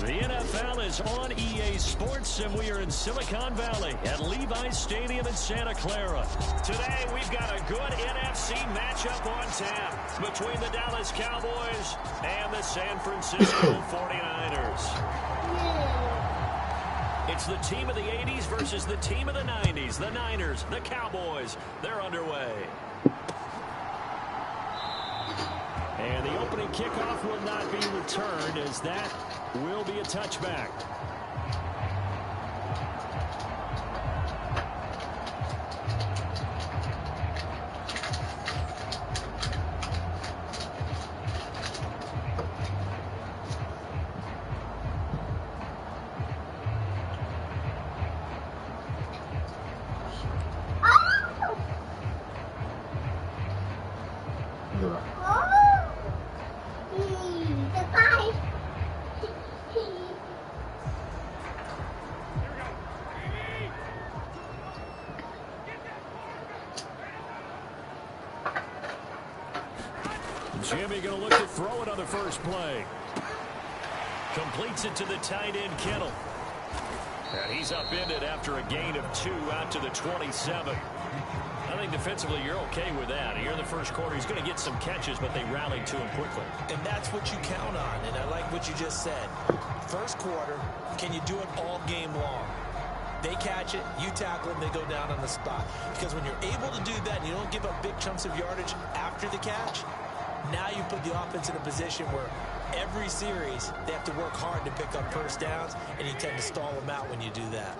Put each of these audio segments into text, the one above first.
The NFL is on EA Sports, and we are in Silicon Valley at Levi's Stadium in Santa Clara. Today, we've got a good NFC matchup on tap between the Dallas Cowboys and the San Francisco 49ers. It's the team of the 80s versus the team of the 90s. The Niners, the Cowboys, they're underway. And the opening kickoff will not be returned, as that will be a touchback. Jimmy going to look to throw it on the first play. Completes it to the tight end, Kittle. And he's upended after a gain of 2 out to the 27. I think defensively you're okay with that. Here in the first quarter, he's going to get some catches, but they rallied to him quickly. And that's what you count on, and I like what you just said. First quarter, can you do it all game long? They catch it, you tackle them, they go down on the spot. Because when you're able to do that and you don't give up big chunks of yardage after the catch, now you put the offense in a position where every series they have to work hard to pick up first downs, and you tend to stall them out when you do that.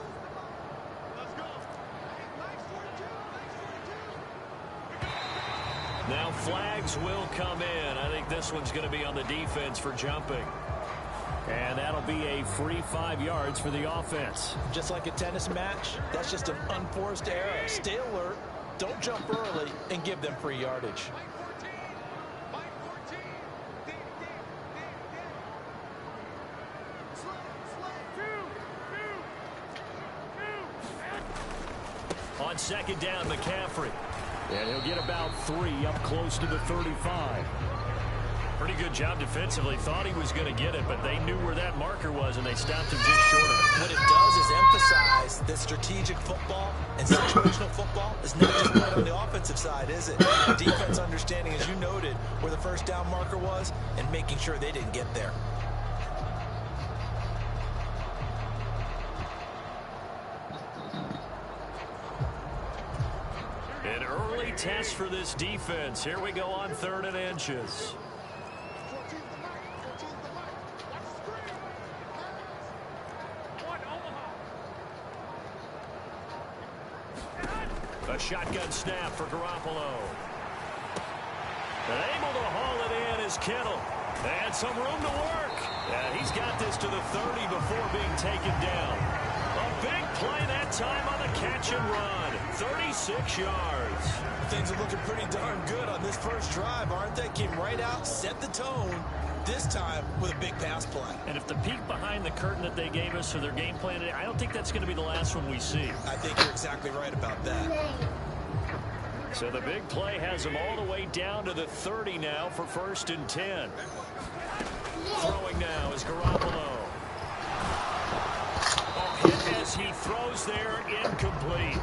Now flags will come in. I think this one's going to be on the defense for jumping. And that'll be a free 5 yards for the offense. Just like a tennis match, that's just an unforced error. Stay alert, don't jump early, and give them free yardage. On second down, McCaffrey. And he'll get about 3 up close to the 35. Pretty good job defensively. Thought he was going to get it, but they knew where that marker was, and they stopped him just short of it. What it does is emphasize that strategic football and situational football is not just played on the offensive side, is it? Defense understanding, as you noted, where the first down marker was and making sure they didn't get there. An early test for this defense. Here we go on 3rd and inches. A shotgun snap for Garoppolo. And able to haul it in is Kittle. And some room to work. And he's got this to the 30 before being taken down. A big play that time on the catch and run. 36 yards. Things are looking pretty darn good on this first drive, aren't they? Came right out, set the tone, this time with a big pass play. And if the peek behind the curtain that they gave us for their game plan, I don't think that's going to be the last one we see. I think you're exactly right about that. So the big play has them all the way down to the 30 now for 1st and 10. Throwing now is Garoppolo. Hit as he throws there, incomplete.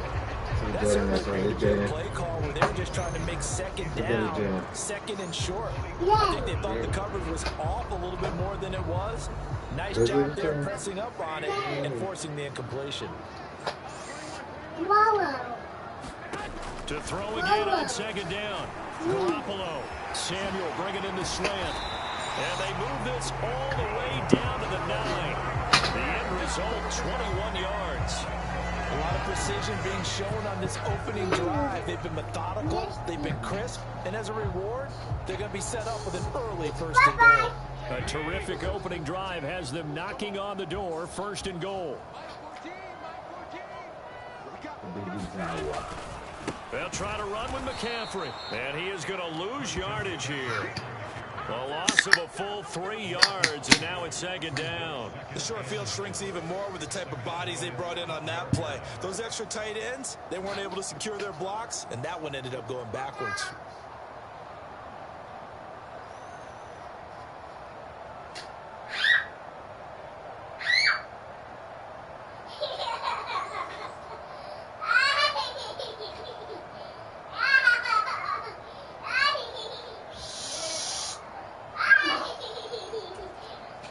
That's certainly a pretty good play call where they're just trying to make second down, second and short. I think they thought the coverage was off a little bit more than it was. Nice job there pressing up on it and forcing the incompletion. To throw again on second down. Garoppolo. Samuel bringing in the slant. And they move this all the way down to the 9. The end result, 21 yards. A lot of precision being shown on this opening drive. They've been methodical, they've been crisp, and as a reward, they're going to be set up with an early first and goal. A terrific opening drive has them knocking on the door, first and goal. They'll try to run with McCaffrey, and he is going to lose yardage here. A loss of a full 3 yards, and now it's second down. The short field shrinks even more with the type of bodies they brought in on that play. Those extra tight ends, they weren't able to secure their blocks, and that one ended up going backwards.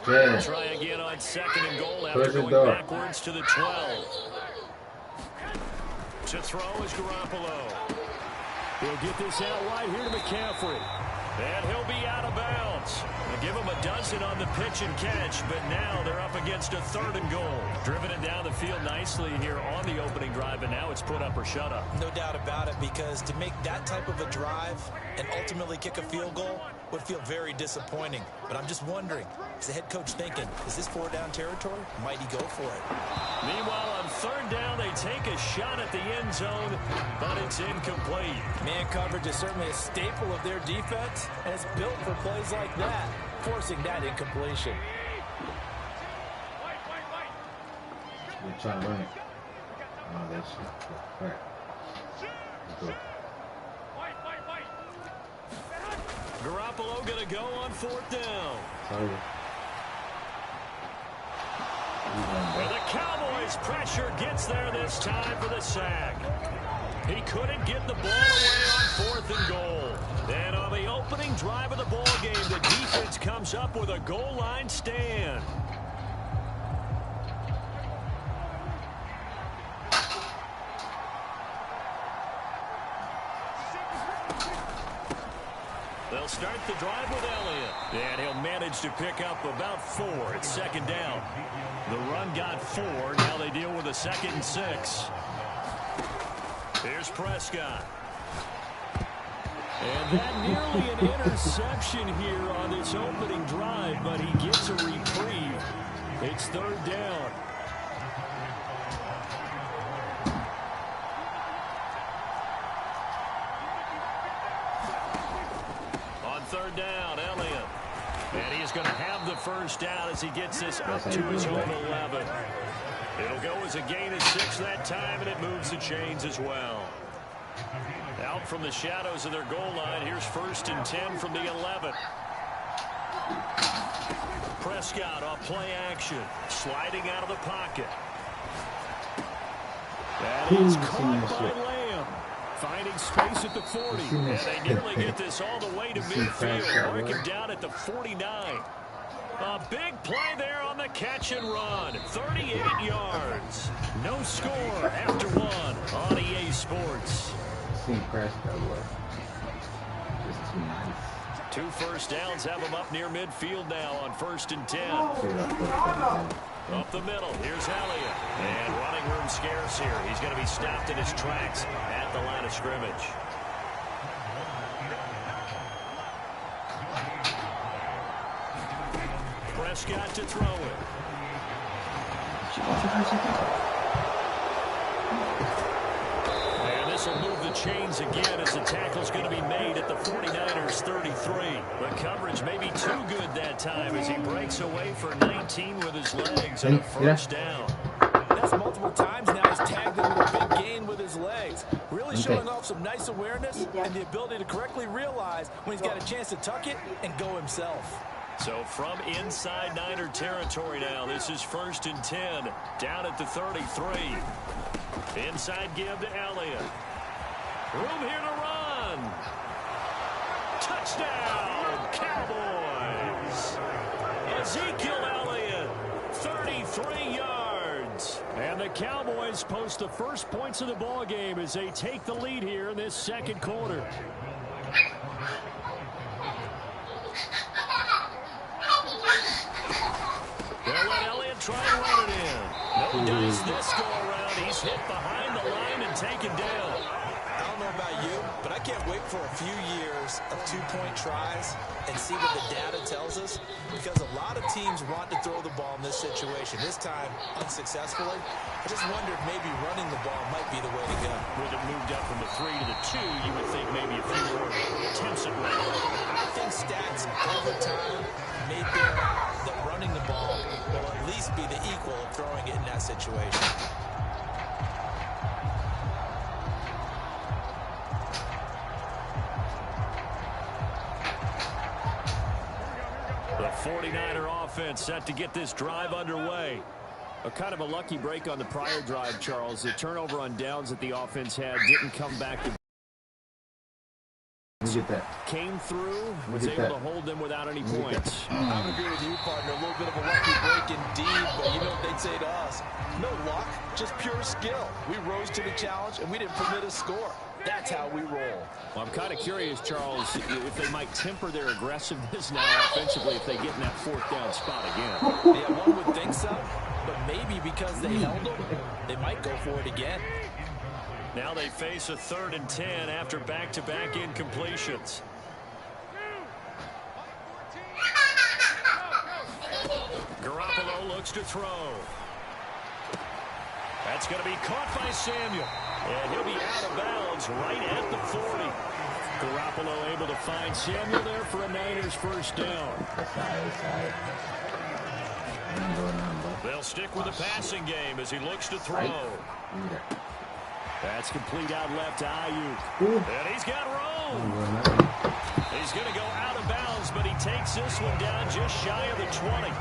Yeah. Try again on second and goal after going backwards to the 12. To throw is Garoppolo. He'll get this out wide here to McCaffrey. And he'll be out of bounds. They'll give him a dozen on the pitch and catch, but now they're up against a third and goal. Driven it down the field nicely here on the opening drive, and now it's put up or shut up. No doubt about it, because to make that type of a drive and ultimately kick a field goal would feel very disappointing. But I'm just wondering, is the head coach thinking, is this 4-down territory? Might he go for it? Meanwhile, on third down, they take a shot at the end zone, but it's incomplete. Man coverage is certainly a staple of their defense, and it's built for plays like that, forcing that incompletion. They're trying to run it. Oh, that's right. Garoppolo going to go on fourth down. Sorry. Well, the Cowboys' pressure gets there this time for the sack. He couldn't get the ball away on fourth and goal. And on the opening drive of the ball game, the defense comes up with a goal line stand. They'll start the drive with Elliott. And he'll manage to pick up about 4 at second down. The run got 4. Now they deal with a 2nd and 6. Here's Prescott. And that nearly an interception here on this opening drive, but he gets a reprieve. It's third down. On third down, Elliott. And he's going to have the first down as he gets this up to his own 11. It'll go as a gain of 6 that time, and it moves the chains as well. Out from the shadows of their goal line, here's 1st and 10 from the 11. Prescott off play action, sliding out of the pocket. That is caught by Lamb. Finding space at the 40, and they nearly get this all the way to midfield, working down at the 49. A big play there on the catch and run. 38 yards. No score after 1 on EA Sports. Just too nice. 2 first downs have them up near midfield now on 1st and 10. Up the middle, here's Elliott. And running room scarce here. He's going to be stopped in his tracks at the line of scrimmage. Prescott to throw it. And this will move the chains again as the tackle's going to be made at the 49ers 33. But coverage may be too good that time as he breaks away for 19 with his legs and a first down. That's multiple times now. He's tagged him with a big gain with his legs. Really showing off some nice awareness and the ability to correctly realize when he's got a chance to tuck it and go himself. So from inside Niner territory now, this is 1st and 10, down at the 33. Inside give to Elliott. Room here to run. Touchdown, Cowboys. Ezekiel Elliott, 33 yards. And the Cowboys post the first points of the ball game as they take the lead here in this second quarter. They'll let Elliott try and run it in. No dice this go around. He's hit behind the line and taken down. I don't know about you, but I can't wait for a few years of two-point tries and see what the data tells us, because a lot of teams want to throw the ball in this situation. This time, unsuccessfully. I just wonder if maybe running the ball might be the way to go. With it moved up from the 3 to the 2, you would think maybe a few more attempts at running. I think stats over time may bear out that running the ball will at least be the equal of throwing it in that situation. The 49er offense set to get this drive underway. A kind of a lucky break on the prior drive, Charles. The turnover on downs that the offense had didn't come back to. Came through, was able to hold them without any points. I would agree with you, partner. A little bit of a lucky break indeed, but you know what they'd say to us? No luck, just pure skill. We rose to the challenge, and we didn't permit a score. That's how we roll. Well, I'm kind of curious, Charles, if they might temper their aggressiveness now offensively if they get in that 4th down spot again. Yeah, one would think so, but maybe because they held them, they might go for it again. Now they face a 3rd and 10 after back-to-back incompletions. Garoppolo looks to throw. That's going to be caught by Samuel. And he'll be out of bounds right at the 40. Garoppolo able to find Samuel there for a Niners 1st down. They'll stick with the passing game as he looks to throw. That's complete out left to Ayuk. And he's got room. He's going to go out of bounds, but he takes this one down just shy of the 20.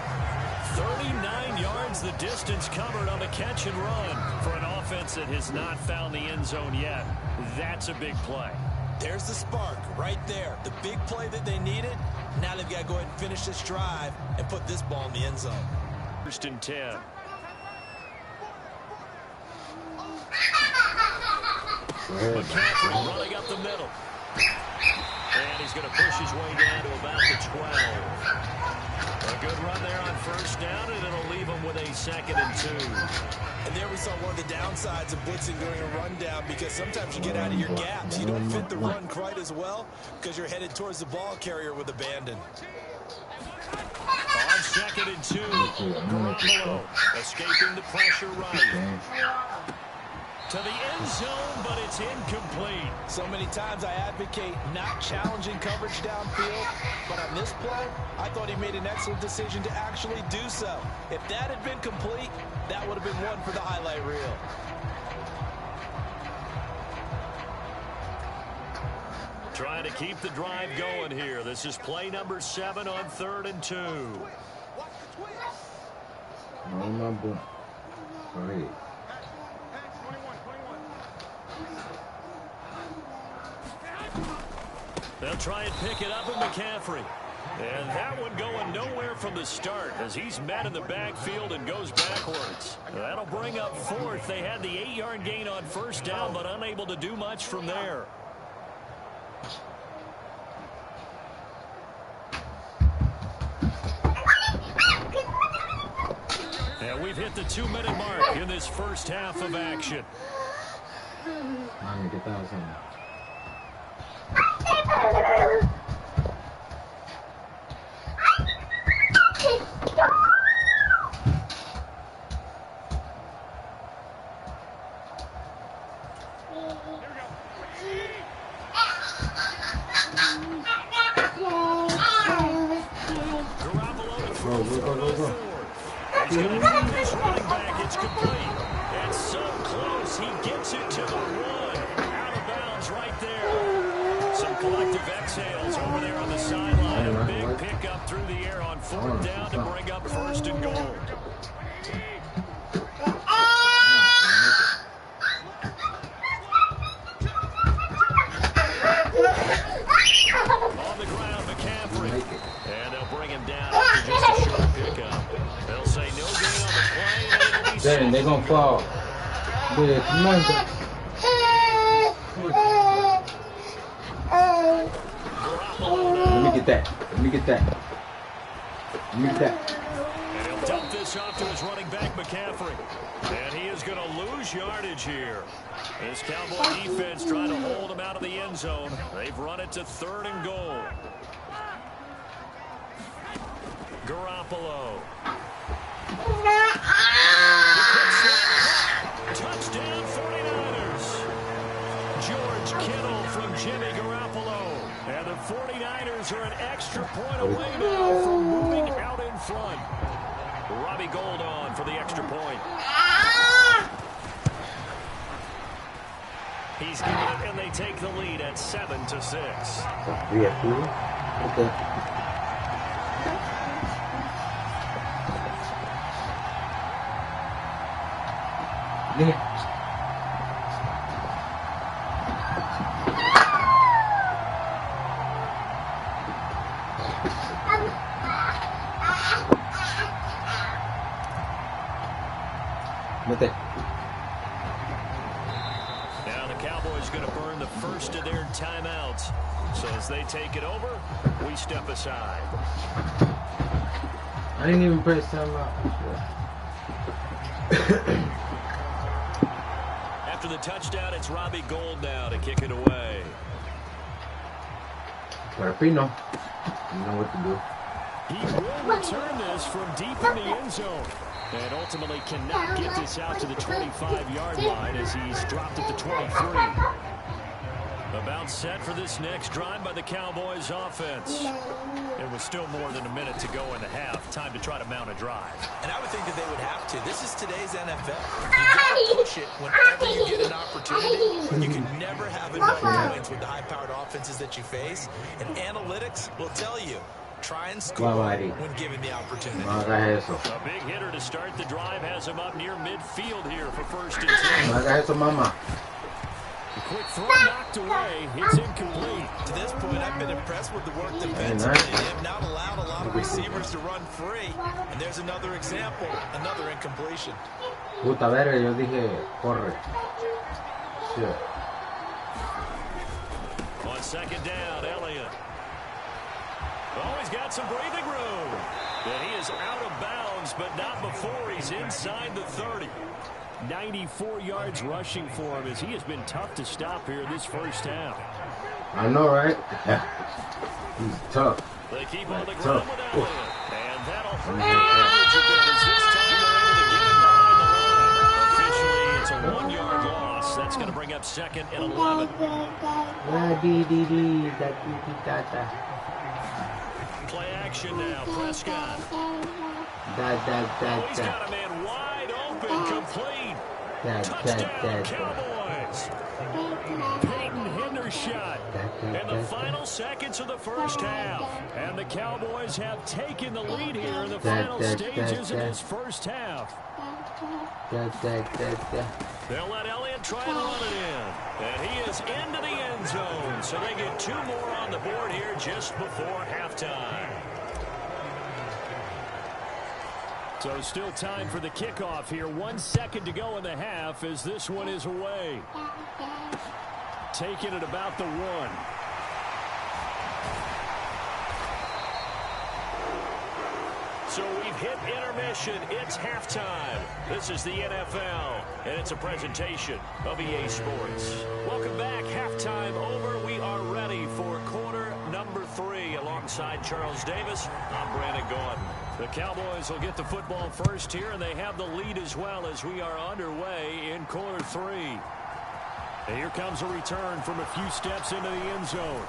39 yards the distance covered on the catch and run for an offense that has not found the end zone yet. That's a big play. There's the spark right there. The big play that they needed. Now they've got to go ahead and finish this drive and put this ball in the end zone. 1st and 10. McCaffrey running up the middle. And he's going to push his way down to about the 12. A good run there on 1st down, and it'll leave him with a 2nd and 2. And there we saw one of the downsides of blitzing during a rundown, because sometimes you get out of your gaps. You don't fit the run quite as well because you're headed towards the ball carrier with abandon. On 2nd and 2, Garoppolo escaping the pressure right. To the end zone, but it's incomplete. So many times I advocate not challenging coverage downfield, but on this play, I thought he made an excellent decision to actually do so. If that had been complete, that would have been one for the highlight reel. Trying to keep the drive going here. This is play number 7 on 3rd and 2. No number 3. They'll try and pick it up with McCaffrey. And that one going nowhere from the start as he's met in the backfield and goes backwards. That'll bring up 4th. They had the 8-yard gain on 1st down, but unable to do much from there. And we've hit the 2-minute mark in this 1st half of action. Garoppolo to throw for the 4th. He's going to get this running back. It's complete. It's so close. He gets it to the 1. Out of bounds right there. Some collective exhales over there on the sideline. A big pickup through the air on 4th down to bring up 1st and goal. On the ground, McCaffrey. And they'll bring him down after just a short pickup. They'll say no gain on the play, and it'll be Dang, they're going to fall. Yeah, come on. Let me get that. Let me get that. Let me get that. And he'll dump this off to his running back, McCaffrey. And he is going to lose yardage here. This Cowboy defense trying to hold him out of the end zone. They've run it to 3rd and goal. Garoppolo. Touchdown 49ers. George Kittle from Jimmy Garoppolo. And the 49ers are an extra point away now from moving out in front. Robbie Gould on for the extra point. He's got it, and they take the lead at 7-6. Okay. Now the Cowboys going to burn the first of their timeouts. So as they take it over, we step aside. I didn't even press timeout. After the touchdown, it's Robbie Gould now to kick it away. Rapino, you know what to do. He will return this from deep in the end zone. And ultimately cannot get this out to the 25-yard line as he's dropped at the 23. About set for this next drive by the Cowboys offense. It was still more than a minute to go in the half. Time to try to mount a drive. And I would think that they would have to. This is today's NFL. You got to push it whenever you get an opportunity. You can never have enough points with the high-powered offenses that you face. And analytics will tell you. Try and score when given the opportunity. A big hitter to start the drive has him up near midfield here for 1st and 10. A quick throw knocked away. It's incomplete. To this point, I've been impressed with the work defensively. They have not allowed a lot of receivers to run free. And there's another example, another incompletion. Puta verga, yo dije, corre. Shit. On 2nd down, Elliott. Oh, he's got some breathing room. And he is out of bounds, but not before he's inside the 30. 94 yards rushing for him as he has been tough to stop here this first half. I know, right? He's tough. They keep on the ground with Elliott. And that'll hurt the average a bit as this time they're able to get him behind the line. Officially, it's a 1-yard loss. That's going to bring up 2nd and 11. Play action now. Prescott. He's got a man wide open, complete. Touchdown, Cowboys. Peyton Hendershot. In the final seconds of the first half. And the Cowboys have taken the lead here in the final stages of this first half. They'll let Elliott try and run it in. And he is into the end zone. So they get 2 more on the board here just before halftime. So still time for the kickoff here. 1 second to go in the half as this one is away. Taking it about the 1. So we've hit intermission. It's halftime. This is the NFL, and it's a presentation of EA Sports. Welcome back. Halftime over. We are ready for quarter number 3. Alongside Charles Davis, I'm Brandon Gordon. The Cowboys will get the football first here, and they have the lead as well as we are underway in quarter 3. And here comes a return from a few steps into the end zone.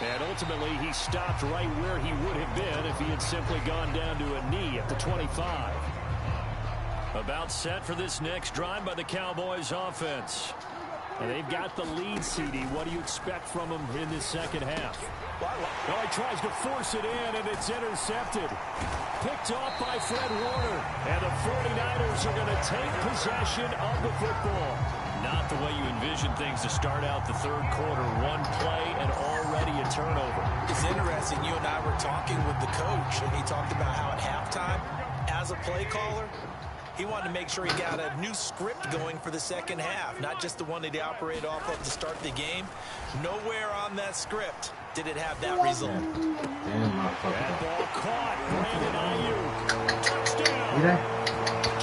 And ultimately, he stopped right where he would have been if he had simply gone down to a knee at the 25. About set for this next drive by the Cowboys offense. And they've got the lead, CD. What do you expect from them in this second half? Oh, he tries to force it in, and it's intercepted. Picked off by Fred Warner. And the 49ers are going to take possession of the football. Not the way you envision things to start out the third quarter. One play and already a turnover. It's interesting. You and I were talking with the coach, and he talked about how at halftime, as a play caller, he wanted to make sure he got a new script going for the second half, not just the one that he operated off of to start the game. Nowhere on that script did it have that result. That ball caught. Brandon Ayuk. Touchdown.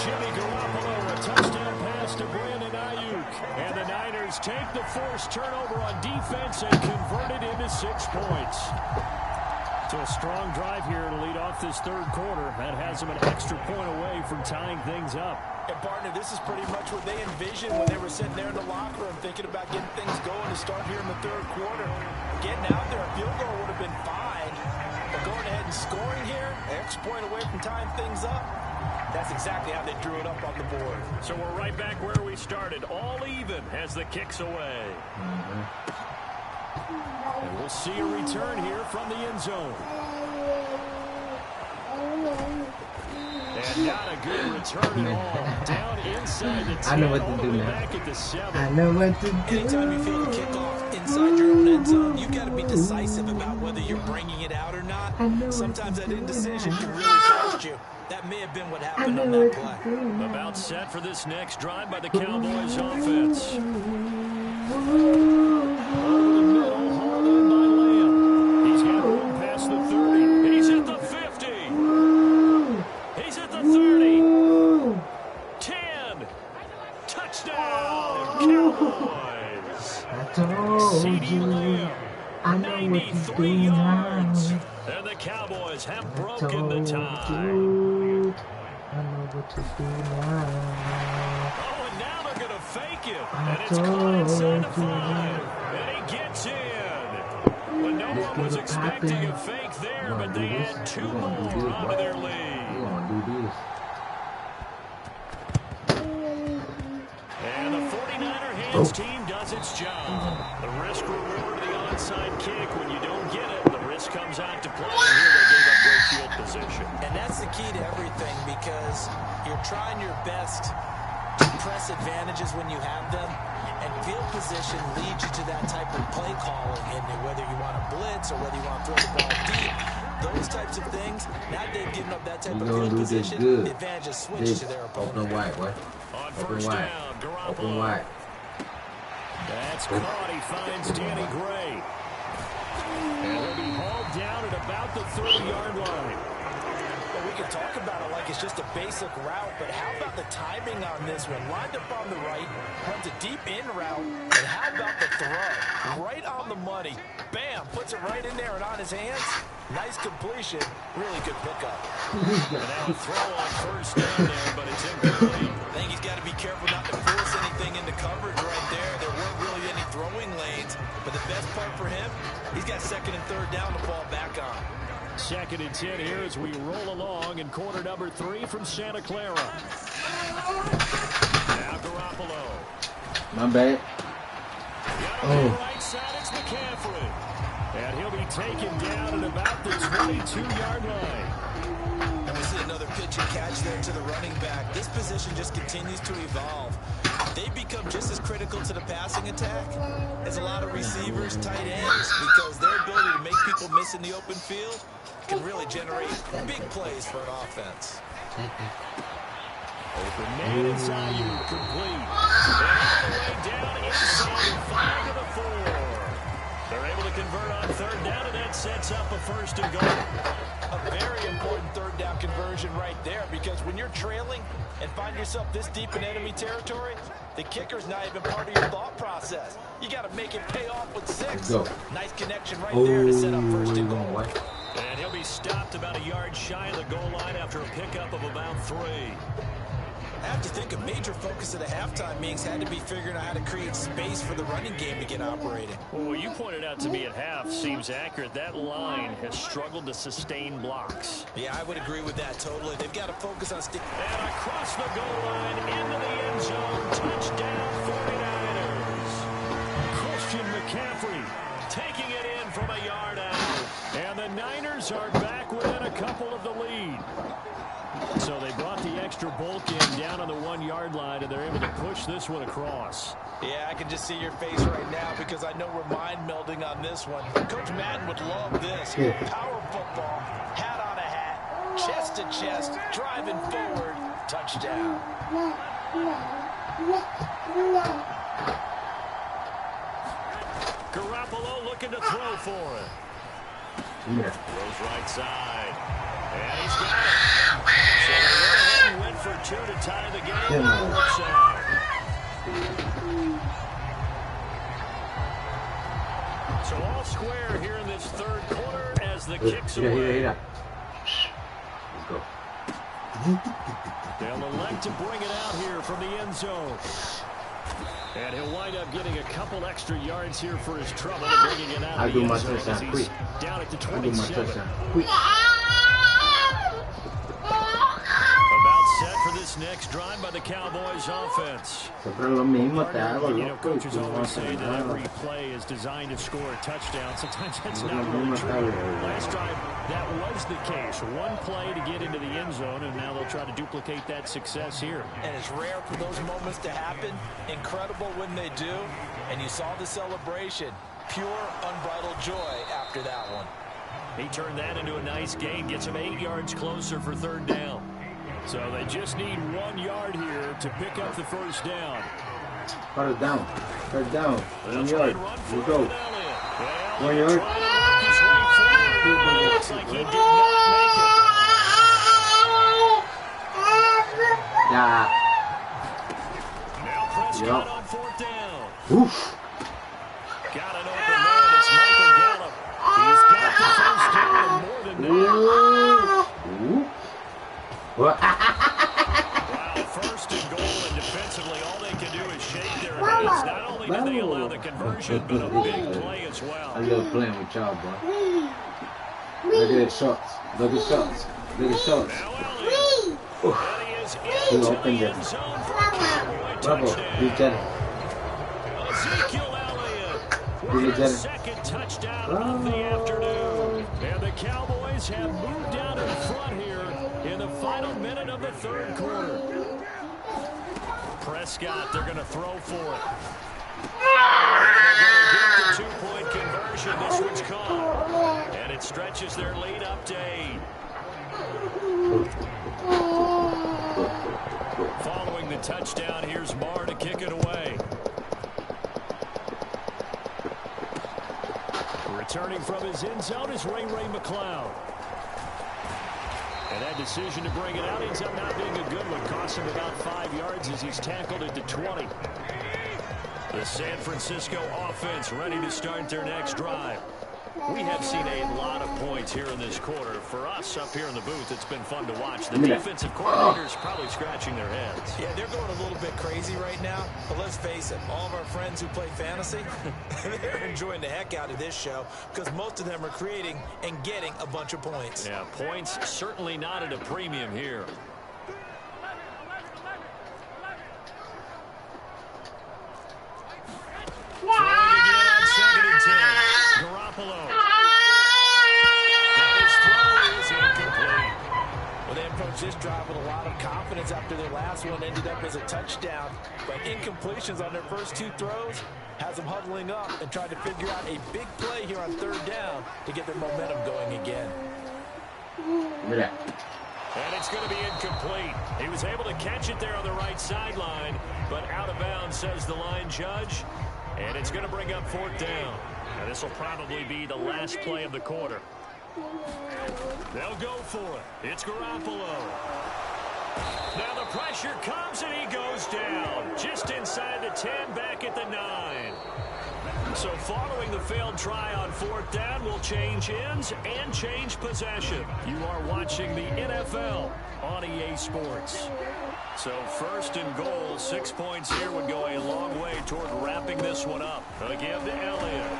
Jimmy Garoppolo, a touchdown pass to Brandon Ayuk. And the Niners take the forced turnover on defense and convert it into 6 points. So a strong drive here to lead off this third quarter. That has them an extra point away from tying things up. And, partner, this is pretty much what they envisioned when they were sitting there in the locker room thinking about getting things going to start here in the third quarter. Getting out there, a field goal would have been fine. But going ahead and scoring here, an extra point away from tying things up, that's exactly how they drew it up on the board. So we're right back where we started, all even as the kick's away. And we'll see a return here from the end zone. And not a good return at all. Down inside the 10. I know what to do now. Back at the 7. I know what to do. Anytime you feel a kickoff inside your own end zone, you've got to be decisive about whether you're bringing it out or not. Sometimes that indecision can really cost you. That may have been what happened on that play. About set for this next drive by the Cowboys offense. CD Lamb, 93 yards. And the Cowboys have broken the tie. I know what to do now. Oh, and now they're going to fake it. And it's caught inside the 5. And he gets in. Well, no one was expecting a fake there, but they add 2 more onto their lead. We're going to do this. And the 49er hands team does its job. The risk reward of the onside kick. When you don't get it, the risk comes out to play. And here they gave up great field position. And that's the key to everything, because you're trying your best to press advantages when you have them. And field position leads you to that type of play calling. And whether you want to blitz or whether you want to throw the ball deep, those types of things. Now they've given up that type of field position. The advantage is switched to their opponent. Open wide, boy. Open wide. Open wide. That's caught. He finds Danny Gray. And he'll be hauled down at about the 30-yard line. Well, we can talk about it like it's just a basic route, but how about the timing on this one? Lined up on the right, runs a deep in route, and how about the throw? Right on the money. Bam! Puts it right in there and on his hands. Nice completion. Really good pickup. And now a throw on first down there, but it's incomplete. I think he's got to be careful not to force anything into coverage right there. There weren't really any throwing lanes, but the best part for him, he's got second and third down to fall back on. 2nd and 10 here as we roll along in quarter number 3 from Santa Clara. Now Garoppolo. My bad. On the right side, it's McCaffrey. And he'll be taken down at about the 22-yard line. And we see another pitch and catch there to the running back. This position just continues to evolve. They become just as critical to the passing attack as a lot of receivers, tight ends, because their ability to make people miss in the open field can really generate big plays for an offense. Open man inside you, complete. And all the way down inside, 5 to the 4. They're able to convert on third down, and that sets up a first and goal. A very important third down conversion right there, because when you're trailing and find yourself this deep in enemy territory, the kicker's not even part of your thought process. You got to make it pay off with 6. Nice connection right there to set up first and goal. And he'll be stopped about a yard shy of the goal line after a pickup of about 3. I have to think a major focus of the halftime meetings had to be figuring out how to create space for the running game to get operating. Well, what you pointed out to me at half seems accurate. That line has struggled to sustain blocks. Yeah, I would agree with that totally. They've got to focus on stick. And across the goal line, into the end zone, touchdown 49ers. McCaffrey taking it in from a yard out. And the Niners are back within a couple of the lead. So they brought the extra bulk in down on the 1-yard line, and they're able to push this one across. Yeah, I can just see your face right now because I know we're mind melding on this one. Coach Madden would love this. Power football, hat on a hat, chest to chest, driving forward, touchdown. Garoppolo looking to throw for it. Throws right side. And he's got it. So they went ahead and went for 2 to tie the game. Works out. So all square here in this third quarter as the kicks away. Let's go. They'll elect to bring it out here from the end zone. And he'll wind up getting a couple extra yards here for his trouble, bringing it out of the end zone as he's down at the 27. About set for this next drive by the Cowboys offense. Coaches always say that every play is designed to score a touchdown. Sometimes that's not really true. Last drive, that was the case. One play to get into the end zone, and now they'll try to duplicate that success here. And it's rare for those moments to happen. Incredible when they do. And you saw the celebration. Pure, unbridled joy after that one. He turned that into a nice gain, gets him 8 yards closer for third down. So they just need 1 yard here to pick up the first down. Third down. 1 yard. We go. 1 yard. Looks like he did not make it. Yeah. Now Prescott on 4th down. Oof. Got an open man. It's Michael Gallup. He's got the first down and more than that. Wow, first and goal, and defensively, all they can do is shake their heads. Not only do they allow the conversion, but a big play as well. I love playing with y'all, bro. Look at his shots. Look at shots. Look at shots. Now Elliott. And he is into the end zone for a Cowboy touchdown. Ezekiel Elliott with his second touchdown of the afternoon. And the Cowboys have moved out in front here in the final minute of the third quarter. Prescott, they're going to throw for it. They're going to get the 2-point conversion. This one's caught. And it stretches their lead up to 8. Following the touchdown, here's Marr to kick it away. Returning from his end zone is Ray McCloud. And that decision to bring it out ends up not being a good one. Cost him about 5 yards as he's tackled at the 20. The San Francisco offense ready to start their next drive. We have seen a lot of points here in this quarter. For us up here in the booth, it's been fun to watch. The defensive coordinators probably scratching their heads. Yeah, they're going a little bit crazy right now. But let's face it, all of our friends who play fantasy, they're enjoying the heck out of this show because most of them are creating and getting a bunch of points. Yeah, points certainly not at a premium here. Throwing again on 2nd and 10. Garoppolo. And his throw is incomplete. Well, they approached this drive with a lot of confidence after their last one ended up as a touchdown. But incompletions on their first 2 throws has them huddling up and trying to figure out a big play here on 3rd down to get their momentum going again. And it's going to be incomplete. He was able to catch it there on the right sideline, but out of bounds, says the line judge. And it's going to bring up 4th down. And this will probably be the last play of the quarter. They'll go for it. It's Garoppolo. Now the pressure comes and he goes down. Just inside the 10, back at the 9. So following the failed try on 4th down, will change ends and change possession. You are watching the NFL on EA Sports. So first and goal, 6 points here would go a long way toward wrapping this one up. Again to Elliott.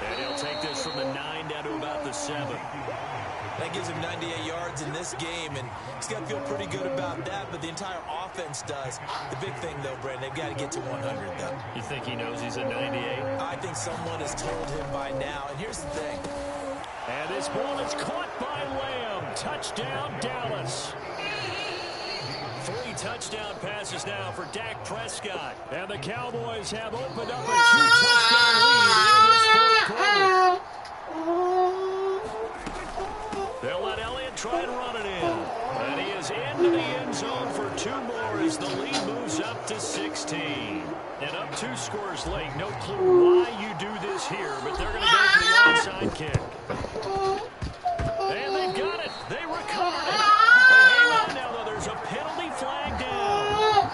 And he'll take this from the 9 down to about the 7. That gives him 98 yards in this game, and he's got to feel pretty good about that, but the entire offense does. The big thing, though, Brandon, they've got to get to 100, though. You think he knows he's at 98? I think someone has told him by now, and here's the thing. And this ball is caught by Lamb. Touchdown, Dallas. 3 touchdown passes now for Dak Prescott. And the Cowboys have opened up a 2-touchdown lead in this fourth quarter. They'll let Elliott try and run it in. And he is into the end zone for 2 more as the lead moves up to 16. And up 2 scores late. No clue why you do this here, but they're going to go for the onside kick. And they've got it. They recovered it. But hang on now, though. There's a penalty flag down.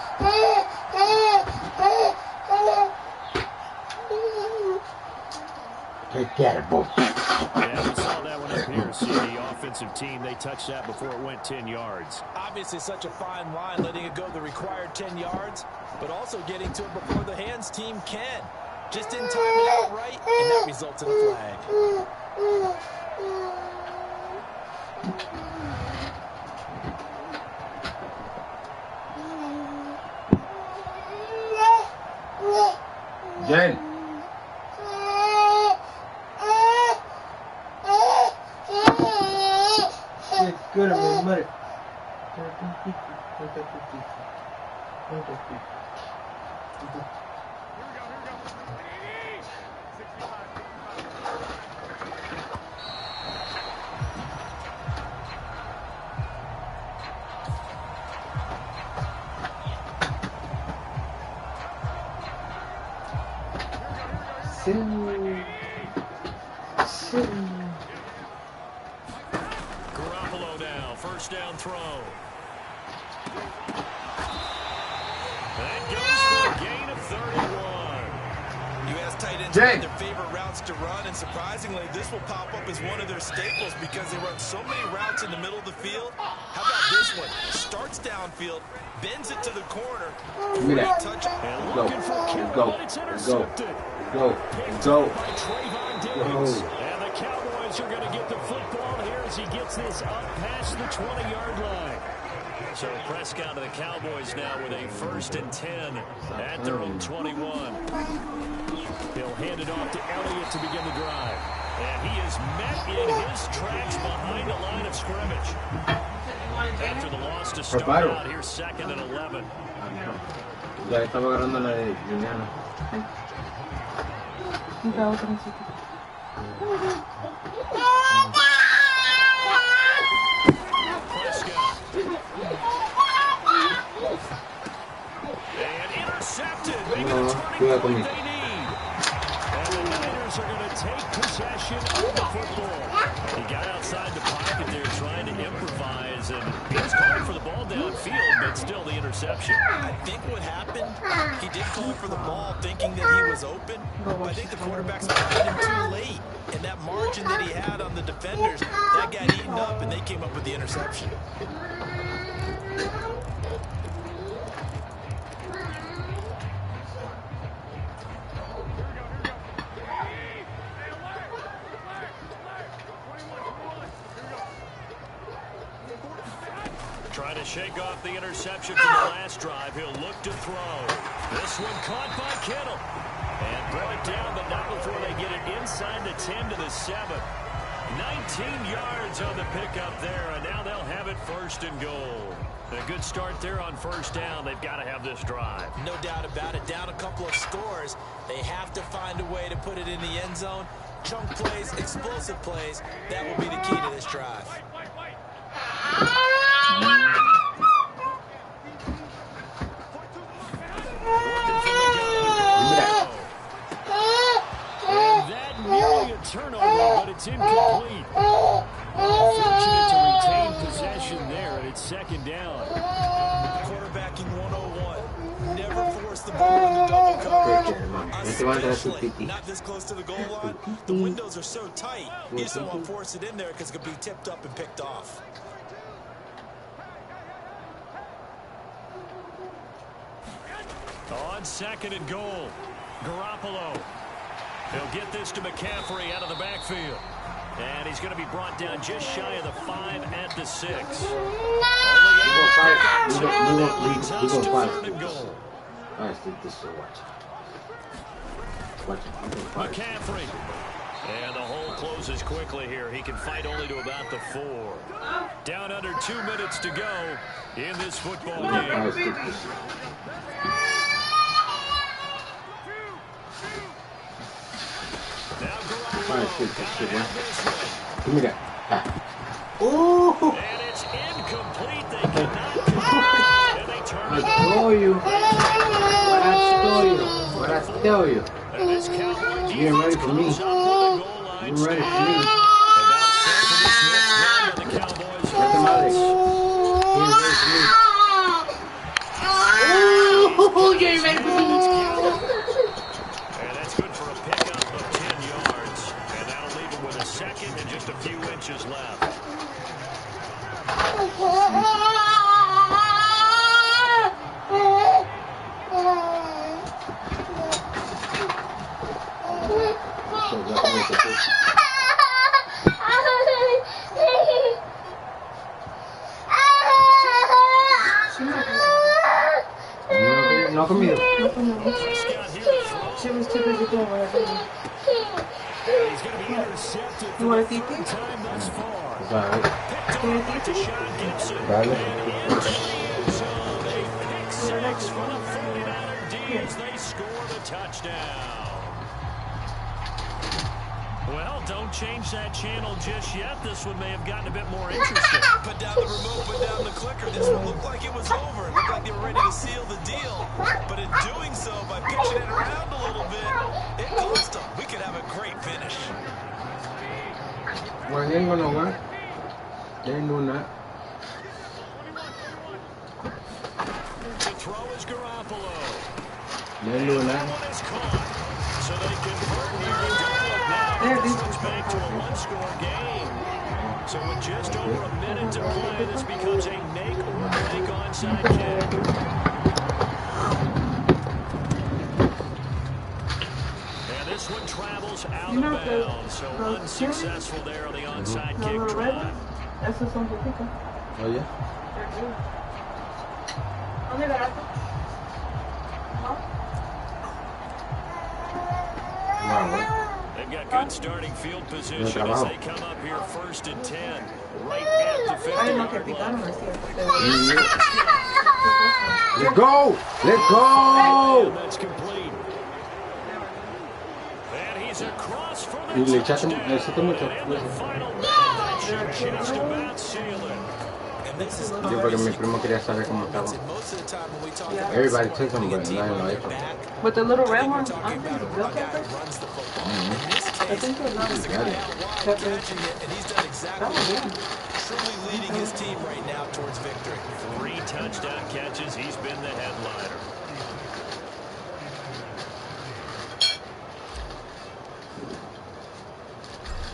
Take that, boy. Yeah, we saw that one up here. See, the offensive team, they touched that before it went 10 yards. Obviously, such a fine line, letting it go the required 10 yards, but also getting to it before the hands team can. Just didn't time it out right, and that results in a flag. Jen. Good, I'm gonna Garoppolo now, first down throw. That goes for a gain of 31. U.S. tight ends are their favorite routes to run, and surprisingly, this will pop up as one of their staples because they run so many routes in the middle of the field. How about this one? Starts downfield, bends it to the corner. Great touch. And looking for Kittle, but it's intercepted. Go. By Trayvon Diggs. And the Cowboys are going to get the football here as he gets this up past the 20-yard line. So Prescott to the Cowboys now with a 1st and 10 at their own 21. He'll hand it off to Elliott to begin the drive. And he is met in his tracks behind the line of scrimmage. After the loss to start out, here's 2nd and 11. Ya estaba agarrando la de Juliana. Prescott. And intercepted. Maybe the turning point they need. And the Niners are going to take possession of the football. He got outside the pocket there trying to improvise, and he was calling for the ball downfield, but still the interception. I think what happened, he did call for the ball thinking that he was open, but I think the quarterback's behind him too late. And that margin that he had on the defenders, that got eaten up, and they came up with the interception. Trying to shake off the interception from the last drive. He'll look to throw. This one caught by Kittle. And brought down, but not before they get it inside the 10 to the 7. 19 yards on the pickup there, and now they'll have it 1st and goal. A good start there on 1st down. They've got to have this drive. No doubt about it. Down a couple of scores. They have to find a way to put it in the end zone. Chunk plays, explosive plays. That will be the key to this drive. Turnover, but it's incomplete. Fortunate to retain possession there, and it's 2nd down. Quarterbacking 101. Never force the ball into double coverage, especially not this close to the goal line. The windows are so tight, you just don't want to force it in there because it could be tipped up and picked off. second and goal. Garoppolo. He'll get this to McCaffrey out of the backfield. And he's going to be brought down just shy of the 5 at the 6. Only able to pick up 2. That leads us to 3rd and goal. All right, this is watch it. McCaffrey. And the hole closes quickly here. He can fight only to about the 4. Down under 2 minutes to go in this football game. Now Garoppolo. Give me that. Ooh. And it's incomplete. They cannot complete. And they turn it over. What I tell you. And this Cowboy You ain't ready for me. You You ready for me. About 7 Smith's run by the Cowboys. Get them out of here. You ain't ready for me. Oh, you ain't ready for me. And that's good for a pickup of 10 yards. And that'll leave him with a second and just a few inches left. No conmigo. She was too busy doing whatever. He's going to be intercepted You want a TP? time thus far. Right. Picked off by Deshaun Gibson. Vale. And it's a pick 6 for the 49er D as they score the touchdown. Well, don't change that channel just yet. This one may have gotten a bit more interesting. Put down the remote, put down the clicker. This one looked like it was over. It looked like they were ready to seal the deal. But in doing so, by pitching it around a little bit, it cost them. We could have a great finish. Well, he ain't going nowhere. They ain't doing that. The throw is Garoppolo. They ain't doing That that. one is caught. So they convert here and don't look now. It's back to a one-score game. So with just over a minute to play, this becomes a make or break onside kick. And this one travels out of bounds. So unsuccessful there on the onside kick try. Eso son poquitos. Oh, yeah? ¿Dónde ganaste? They've got good starting field position as they come up here 1st and 10. Right at the 50-yard line. Let's go! Let's go! And that's complete. And he's across for the Y le echaste touchdown. mucho. And in the final minute, that should just about seal it. And this is Yo porque mi primo quería saber cómo estaba. most of the time when we talk about Everybody took them, but nadie lo ha hecho. With the little red one? talking about a guy who runs the football. In this I case, think it was not he's the guy out wide catching it, and he's done exactly that. Truly leading his team right now towards victory. 3 touchdown catches. He's been the headliner.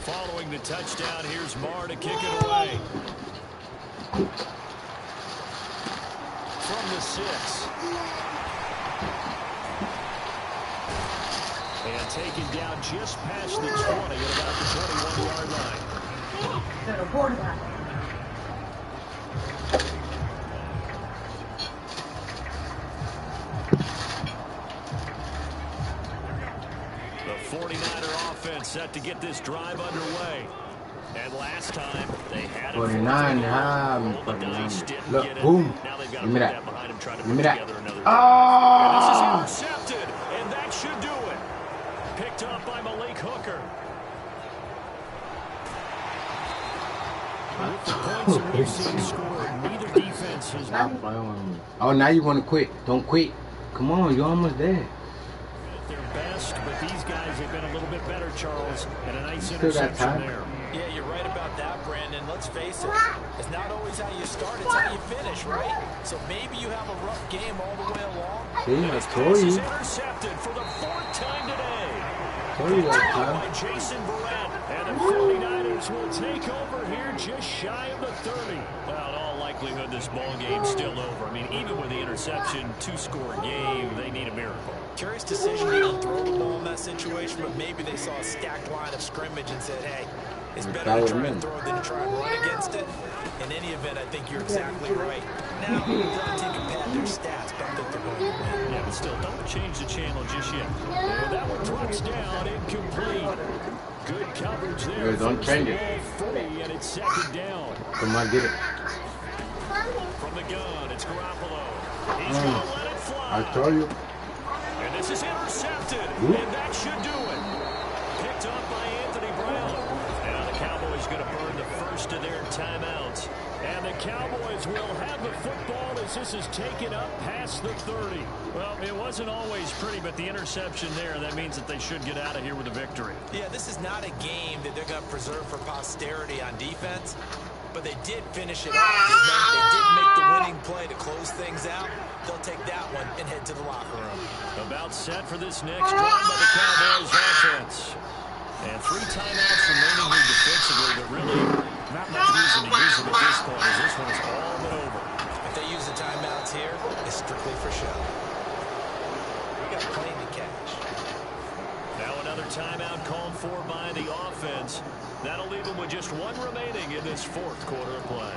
Following the touchdown, here's Marr to kick it away. From the 6. And taken down just past the 20 at about the 21-yard line. The 49er offense set to get this drive underway. And last time, they had it. 49, yeah. Look, boom. Now they've got to Give me put that. that behind him, trying to Give me put that. together another. Oh! And this is intercepted, and that should do it. Picked up by Malik Hooker. With the points that we've seen scored, neither defense has Stop playing with me. Oh, now you want to quit. Don't quit. Come on, you're almost there. at their best, but these guys have been a little bit better, Charles, and a nice Still got interception time. there. Yeah, you're right about that, Brandon. Let's face it. It's not always how you start, it's how you finish, right? So maybe you have a rough game all the way along. See, I This told pass is you. intercepted for the 4th time today. Told you that By time. Jason Barrett, and the 49ers will take over here just shy of the 30. Well, in all likelihood, likelihood this ball game's still over. I mean, even with the interception, 2-score game, they need a miracle. Curious decision to unthrow the ball in that situation, but maybe they saw a stacked line of scrimmage and said, hey, it's better to try and throw than to try and run against it. In any event, I think you're exactly right. Now, the other team can pad their stats, but I don't think they're going to win. Yeah, but still, don't change the channel just yet. And that one drops down, incomplete. Good coverage there. Don't change it. Free, and it's second down. Come on, get it. From the gun, it's Garoppolo. He's going to let it fly. I told you. And this is intercepted. Ooh. And that should do it. Picked up by Anthony Brown. Now the Cowboys going to burn the first of their timeouts. And the Cowboys will have the football as this is taken up past the 30. Well, it wasn't always pretty, but the interception there, that means that they should get out of here with a victory. Yeah, this is not a game that they're going to preserve for posterity on defense, but they did finish it off. They did make the winning play to close things out. They'll take that one and head to the locker room. About set for this next drive by the Cowboys offense. And 3 timeouts remaining here defensively, but really not much reason to use them at this point, as this one is all but over. If they use the timeouts here, it's strictly for show. We got plenty to catch. Now another timeout called for by the offense. That'll leave them with just 1 remaining in this 4th quarter of play.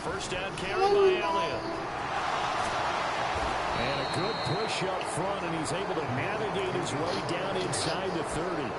First down carry by Elliott. And a good push up front, and he's able to navigate his way down inside the 30.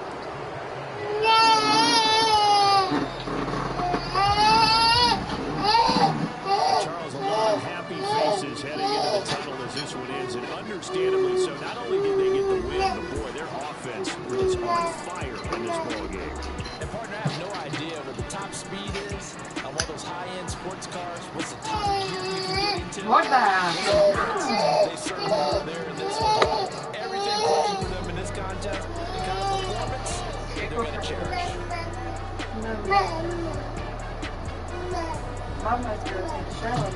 Charles, a lot of happy faces heading into the tunnel as this one ends, and understandably so. Not only did they get the win, but boy, their offense was on fire in this ball game. And partner, I have no idea what the top speed is on one of those high-end sports cars. What's the top gear you can get into? What the heck? They certainly are there in this one. Everything clicking for them in this contest, the kind of performance they're going to cherish. Mama's going to take a shower.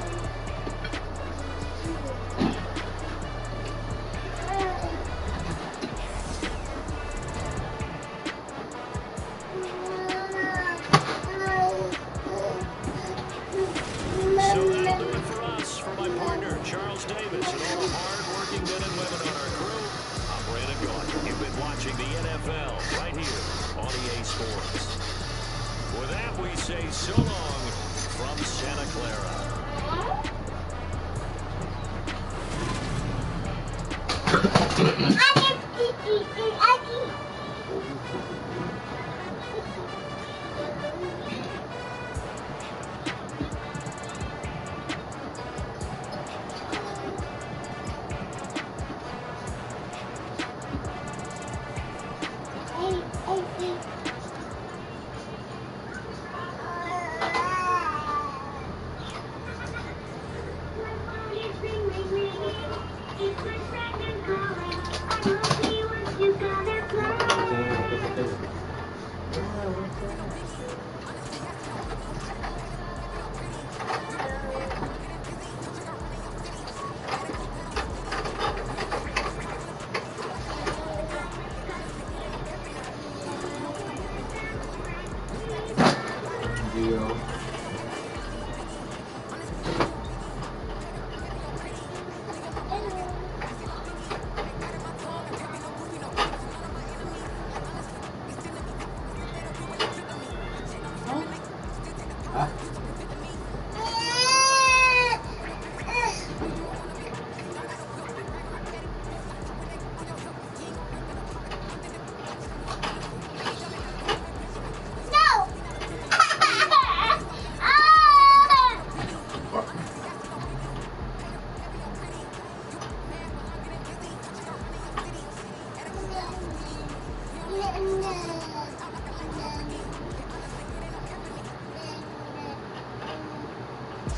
So that'll do it for us. For my partner, Charles Davis, and all the hard-working men and women on our crew, I'm Brandon Gaudry. You've been watching the NFL right here on EA Sports. With that, we say so long from Santa Clara.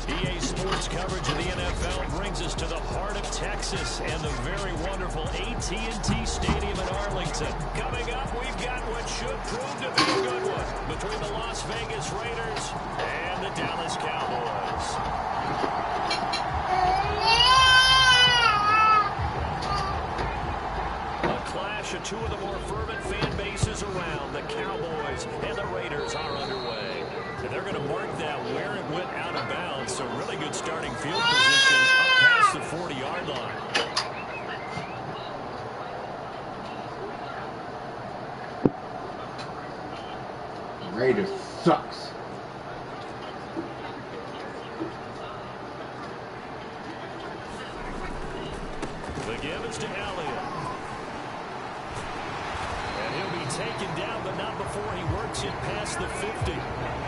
EA Sports coverage of the NFL brings us to the heart of Texas and the very wonderful AT&T Stadium in Arlington. Coming up, we've got what should prove to be a good one between the Las Vegas Raiders and the Dallas Cowboys. A clash of two of the more fervent fan bases around. The Cowboys and the Raiders are underway. And they're going to mark that where it went out of bounds. So really good starting field position up past the 40-yard line. Raiders sucks. The give is to Elliott. And he'll be taken down, but not before he works it past the 50.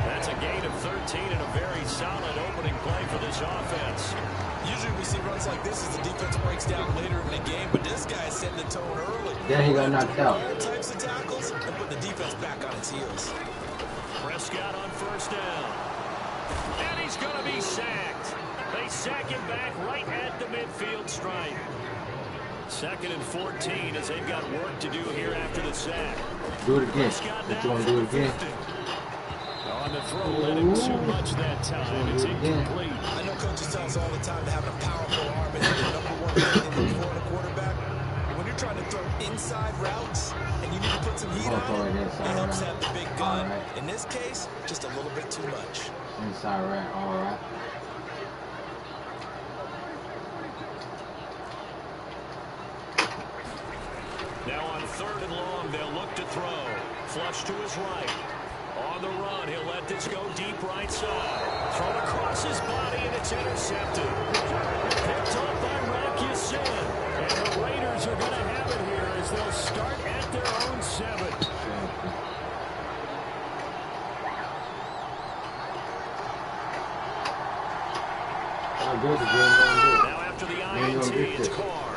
That's a gain of 13 and a very solid opening play for this offense. Usually we see runs like this as the defense breaks down later in the game, but this guy's setting the tone early. Then he got knocked out. All types of tackles and put the defense back on its heels. Prescott on first down. And he's going to be sacked. They sack him back right at the midfield stripe. 2nd and 14 as they've got work to do here after the sack. Do it again. If you want to do it again. On the throw, let him too much that time. It's incomplete. I know coaches tell us all the time to have a powerful arm and the number one thing for a quarterback. But when you're trying to throw inside routes and you need to put some heat on it, it helps have the big gun. Right. In this case, just a little bit too much. Inside right, all right. Now on 3rd and long, they'll look to throw. Flush to his right. On the run, he'll let this go deep right side. Thrown across his body, and it's intercepted. Picked up by Rock Ya-Sin. And the Raiders are going to have it here as they'll start at their own 7. Now after the INT, it's Carr.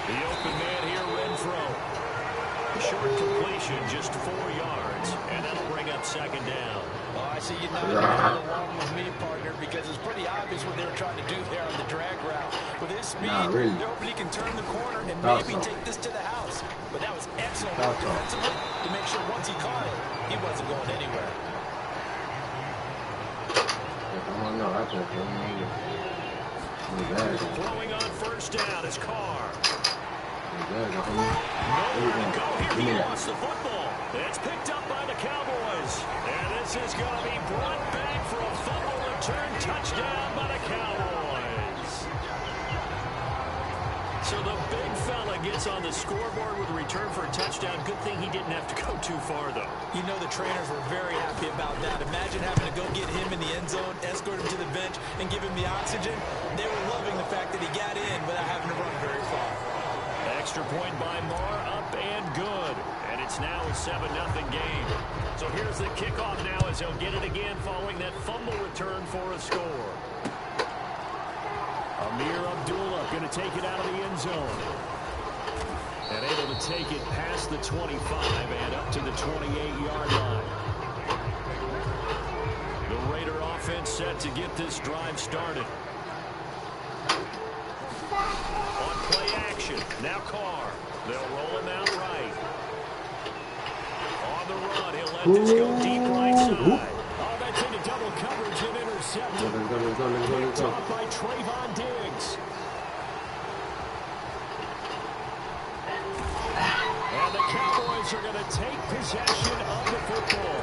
The open man here, Renfro. Short completion, just 4 yards, and that'll bring up 2nd down. Oh, I see you nodding along with me, partner, because it's pretty obvious what they were trying to do there on the drag route. With his speed, really. they're hoping he can turn the corner and maybe take this to the house. But that was excellent work defensively to make sure once he caught it, he wasn't going anywhere. Throwing on first down is Carr. Nowhere to go here. He lost the football. It's picked up by the Cowboys. And this is going to be brought back for a fumble return touchdown by the Cowboys. So the big fella gets on the scoreboard with a return for a touchdown. Good thing he didn't have to go too far, though. You know the trainers were very happy about that. Imagine having to go get him in the end zone, escort him to the bench, and give him the oxygen. They were loving the fact that he got in without having to run very far. Extra point by Marr, up and good. And it's now a 7-0 game. So here's the kickoff now as he'll get it again following that fumble return for a score. Amir Abdullah going to take it out of the end zone. And able to take it past the 25 and up to the 28-yard line. The Raider offense set to get this drive started. On play action, now Carr. They'll roll him out right. On the run, he'll let this go deep right side. Oh, that's into double coverage and intercepted. Picked off by Trayvon Diggs. And the Cowboys are going to take possession of the football.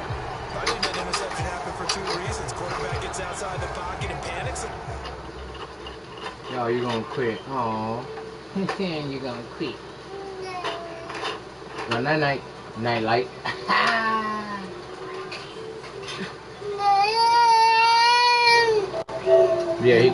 I think that interception happened for 2 reasons. Quarterback gets outside the pocket and panics. Yo, you gonna quit. Aw. You gonna quit. No, night-night. Night-light. Yeah, he